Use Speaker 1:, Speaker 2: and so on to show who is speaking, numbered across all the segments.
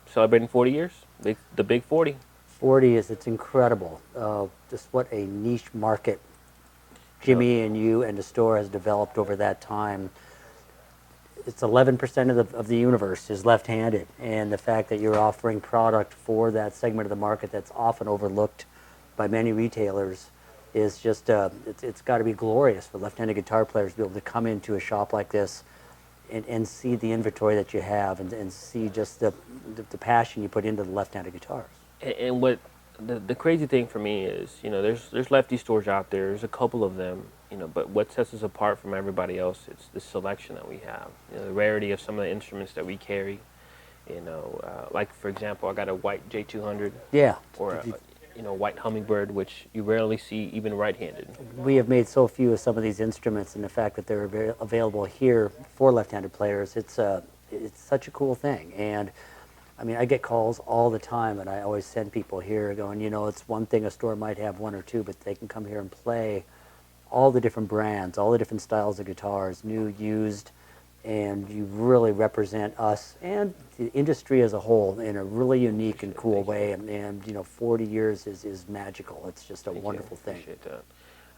Speaker 1: celebrating 40 years, the big 40.
Speaker 2: 40 it's incredible. Just what a niche market
Speaker 1: You know,
Speaker 2: Jimmy and you and the store has developed over that time. It's 11% of the universe is left-handed, and the fact that you're offering product for that segment of the market that's often overlooked by many retailers is just it's got to be glorious for left-handed guitar players to be able to come into a shop like this and see the inventory that you have and see just the passion you put into the left-handed guitars.
Speaker 1: and what the crazy thing for me is, there's lefty stores out there. There's a couple of them, but what sets us apart from everybody else, it's the selection that we have. The rarity of some of the instruments that we carry. Like for example, I got a white J200.
Speaker 2: Yeah.
Speaker 1: Or a white hummingbird, which you rarely see even right-handed.
Speaker 2: We have made so few of some of these instruments, and the fact that they're available here for left-handed players, it's such a cool thing. And I mean, I get calls all the time, and I always send people here going, it's one thing a store might have one or two, but they can come here and play all the different brands, all the different styles of guitars, new, used, and you really represent us and the industry as a whole in a really unique and cool way. And 40 years is magical. It's just a wonderful thing.
Speaker 1: Appreciate that.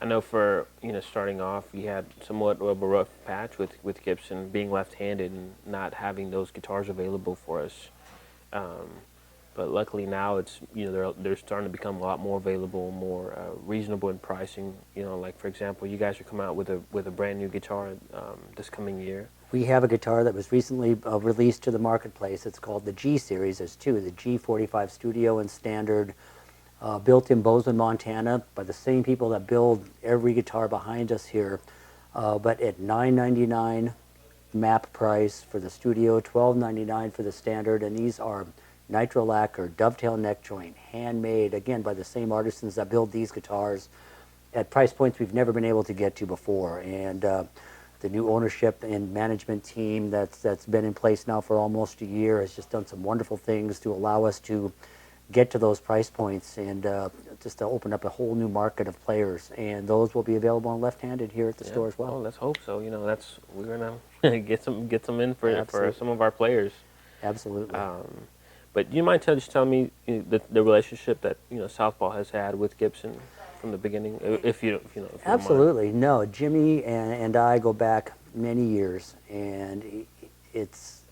Speaker 1: I know for starting off, you had somewhat of a rough patch with Gibson being left-handed and not having those guitars available for us. But luckily now it's they're starting to become a lot more available, more reasonable in pricing. Like for example, you guys are coming out with a brand new guitar this coming year.
Speaker 2: We have a guitar that was recently released to the marketplace. It's called the G Series. There's two, the G45 Studio and Standard, built in Bozeman, Montana, by the same people that build every guitar behind us here, but at $999 MAP price for the Studio, $1299 for the Standard, and these are nitro lacquer, dovetail neck joint, handmade, again, by the same artisans that build these guitars at price points we've never been able to get to before. And the new ownership and management team that's been in place now for almost a year has just done some wonderful things to allow us to get to those price points and just to open up a whole new market of players. And those will be available on left-handed here at the store as well.
Speaker 1: Oh, let's hope so. We're gonna get some in for some of our players.
Speaker 2: Absolutely.
Speaker 1: But do you mind just telling me the relationship that Southpaw has had with Gibson from the beginning, if you don't mind?
Speaker 2: Absolutely. No, Jimmy and I go back many years, and it's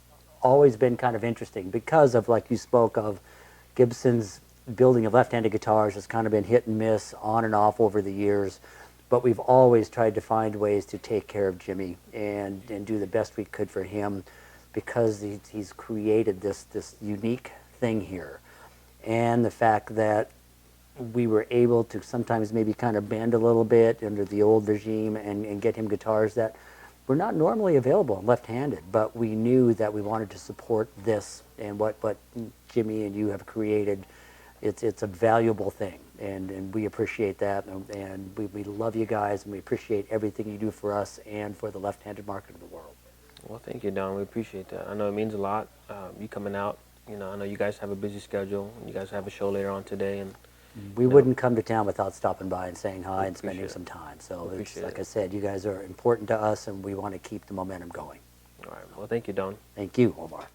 Speaker 2: always been kind of interesting because of, like you spoke of, Gibson's building of left-handed guitars has kind of been hit and miss, on and off over the years, but we've always tried to find ways to take care of Jimmy and do the best we could for him, because he's created this unique thing here. And the fact that we were able to sometimes maybe kind of bend a little bit under the old regime and get him guitars that were not normally available left-handed, but we knew that we wanted to support this and what Jimmy and you have created. It's a valuable thing, and we appreciate that, and we love you guys, and we appreciate everything you do for us and for the left-handed market of the world.
Speaker 1: Well, thank you, Don. We appreciate that. I know it means a lot. You coming out. I know you guys have a busy schedule. You guys have a show later on today, and
Speaker 2: we wouldn't come to town without stopping by and saying hi and spending some time. So it's, like I said, you guys are important to us, and we want to keep the momentum going.
Speaker 1: All right. Well, thank you, Don.
Speaker 2: Thank you, Omar.